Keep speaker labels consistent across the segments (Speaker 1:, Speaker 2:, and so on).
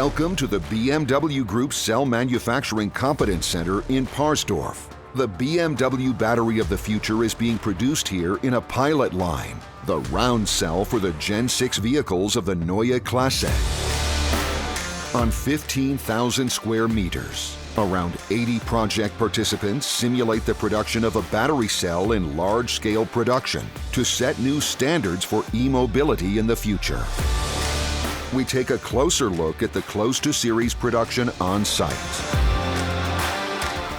Speaker 1: Welcome to the BMW Group Cell Manufacturing Competence Center in Parsdorf. The BMW battery of the future is being produced here in a pilot line, the round cell for the Gen 6 vehicles of the Neue Klasse. On 15,000 square meters, around 80 project participants simulate the production of a battery cell in large-scale production to set new standards for e-mobility in the future. We take a closer look at the close-to-series production on site.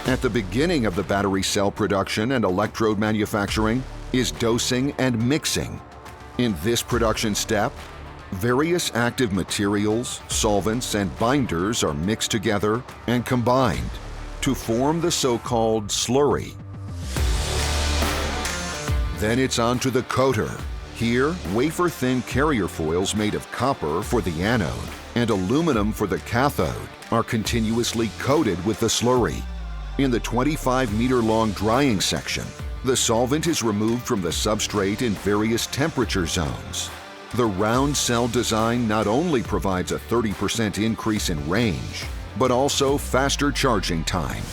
Speaker 1: At the beginning of the battery cell production and electrode manufacturing is dosing and mixing. In this production step, various active materials, solvents, and binders are mixed together and combined to form the so-called slurry. Then it's on to the coater. Here, wafer-thin carrier foils made of copper for the anode and aluminum for the cathode are continuously coated with the slurry. In the 25-meter-long drying section, the solvent is removed from the substrate in various temperature zones. The round cell design not only provides a 30% increase in range, but also faster charging time.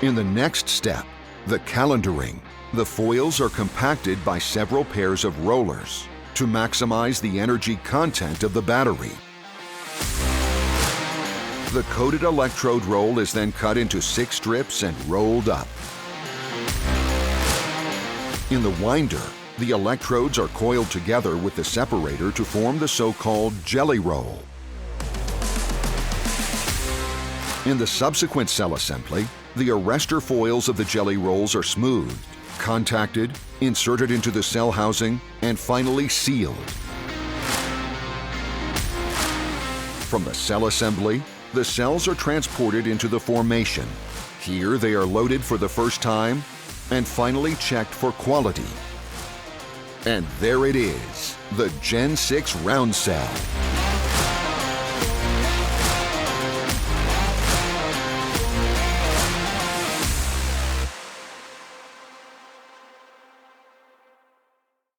Speaker 1: In the next step, the calendaring, the foils are compacted by several pairs of rollers to maximize the energy content of the battery. The coated electrode roll is then cut into 6 strips and rolled up. In the winder, the electrodes are coiled together with the separator to form the so-called jelly roll. In the subsequent cell assembly, the arrestor foils of the jelly rolls are smoothed, contacted, inserted into the cell housing, and finally sealed. From the cell assembly, the cells are transported into the formation. Here they are loaded for the first time and finally checked for quality. And there it is, the Gen 6 round cell.